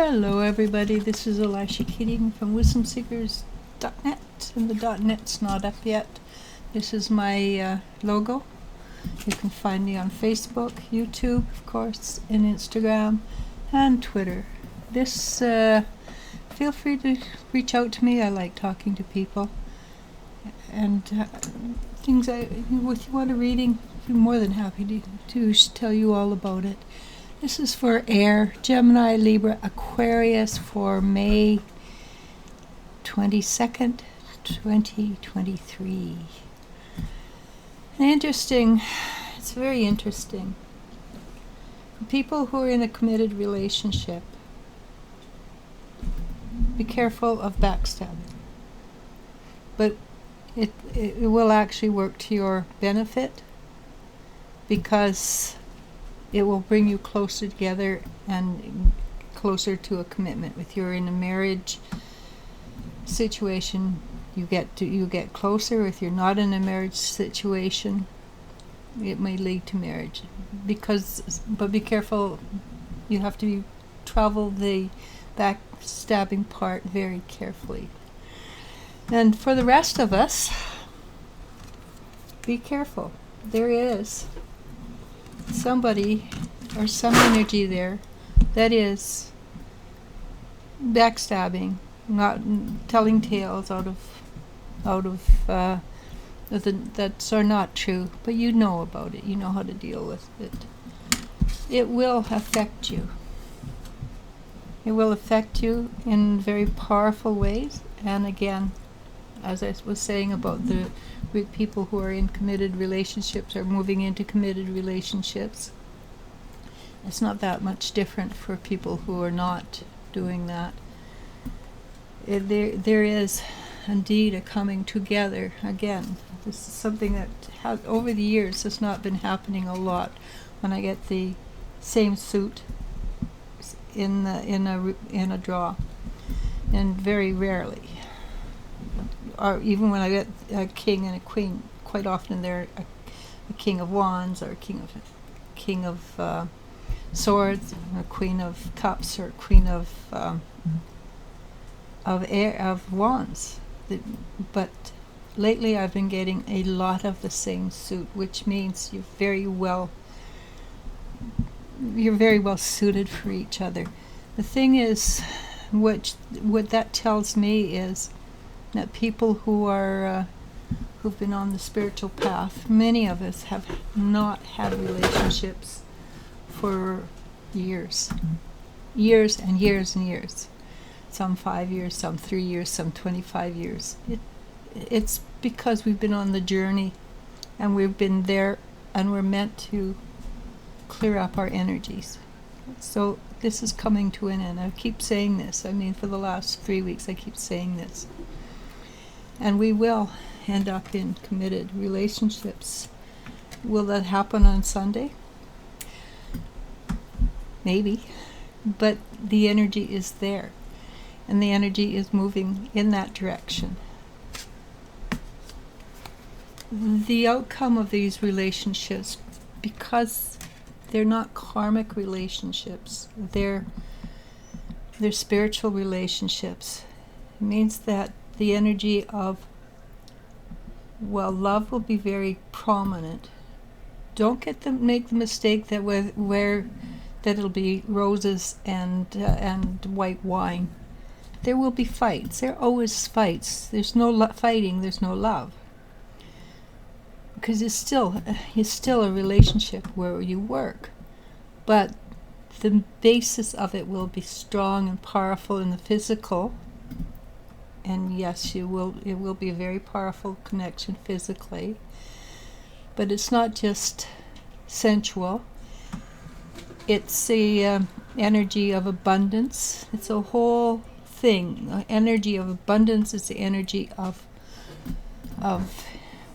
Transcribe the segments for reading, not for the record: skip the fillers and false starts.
Hello everybody, this is ELIZ-SHA Keating from wisdomseekers.net, and the .net's not up yet. This is my logo. You can find me on Facebook, YouTube, of course, and Instagram, and Twitter. Feel free to reach out to me. I like talking to people. And if you want a reading, I'm more than happy to tell you all about it. This is for air, Gemini, Libra, Aquarius for May 22nd, 2023. It's very interesting. For people who are in a committed relationship, be careful of backstabbing. But it will actually work to your benefit, because it will bring you closer together and closer to a commitment. If you're in a marriage situation, you get closer. If you're not in a marriage situation, it may lead to marriage. But be careful. You have to travel the backstabbing part very carefully. And for the rest of us, be careful. There is somebody or some energy there that is backstabbing, not telling tales that are not true, but you know about it. You know how to deal with it. It will affect you. It will affect you in very powerful ways. And again, as I was saying about the people who are in committed relationships or moving into committed relationships, it's not that much different for people who are not doing that. There is indeed a coming together. Again, this is something that has, over the years, has not been happening a lot. When I get the same suit in a draw, and very rarely. Or even when I get a king and a queen, quite often they're a king of wands, or a king of swords, or a queen of cups, or a queen of wands. But lately I've been getting a lot of the same suit, which means you're very well suited for each other. The thing is, what that tells me is that people who've been on the spiritual path, many of us have not had relationships for years and years and years. Some 5 years, some 3 years, some 25 years. It's because we've been on the journey, and we've been there, and we're meant to clear up our energies. So this is coming to an end. I keep saying this. I mean, for the last 3 weeks I keep saying this. And we will end up in committed relationships. Will that happen on Sunday? Maybe. But the energy is there. And the energy is moving in that direction. The outcome of these relationships, because they're not karmic relationships, they're spiritual relationships, it means that the energy of, love will be very prominent. Don't make the mistake that it'll be roses and white wine. There will be fights. There are always fights. There's no fighting. There's no love. Because it's still a relationship where you work, but the basis of it will be strong and powerful in the physical. And yes, it will be a very powerful connection physically, but it's not just sensual. It's the energy of abundance. It's a whole thing. Energy of abundance is the energy of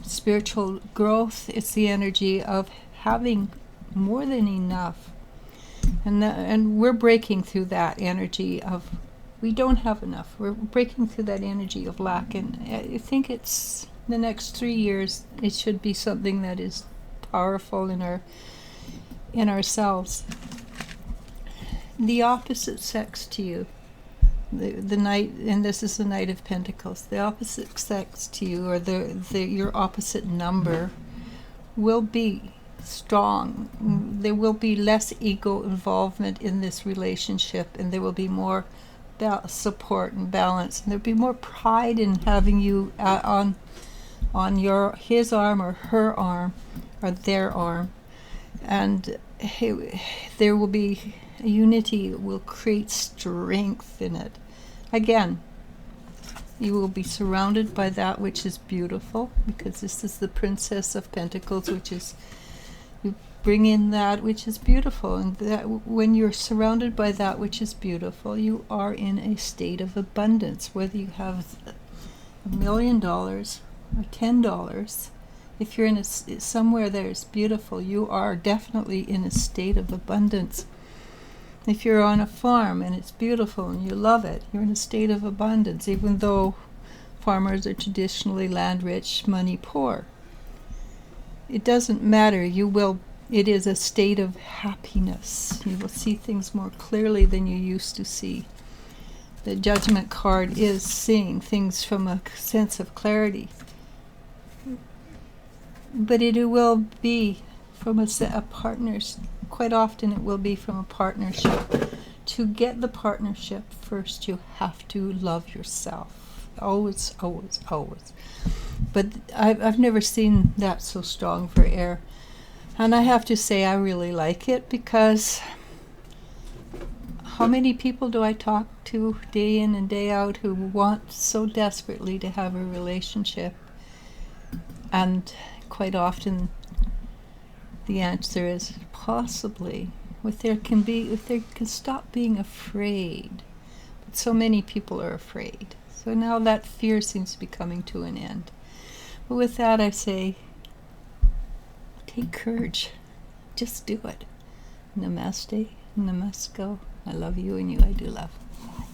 spiritual growth. It's the energy of having more than enough, and we're breaking through that energy of we don't have enough. We're breaking through that energy of lack, and I think it's the next 3 years. It should be something that is powerful in ourselves. the opposite sex to you, the knight, and this is the Knight of Pentacles, the opposite sex to you, or your opposite number, will be strong. There will be less ego involvement in this relationship, and there will be more support and balance, and there'll be more pride in having you on his arm or her arm or their arm, and there will be unity. It will create strength in it. Again, you will be surrounded by that which is beautiful, because this is the Princess of Pentacles, which is, you bring in that which is beautiful, and that when you're surrounded by that which is beautiful, you are in a state of abundance. Whether you have $1 million or $10, if you're in somewhere that is beautiful, you are definitely in a state of abundance. If you're on a farm and it's beautiful and you love it, you're in a state of abundance, even though farmers are traditionally land rich, money poor. It doesn't matter. It is a state of happiness. You will see things more clearly than you used to see. The Judgment card is seeing things from a sense of clarity. But it will be from a partner's. Quite often it will be from a partnership. To get the partnership, first you have to love yourself. Always, always, always. But I've never seen that so strong for air. And I have to say I really like it, because how many people do I talk to day in and day out who want so desperately to have a relationship? And quite often the answer is possibly. If they can stop being afraid. But so many people are afraid. So now that fear seems to be coming to an end. But with that, I say, take courage. Just do it. Namaste, namasko. I love you, and you I do love. Bye.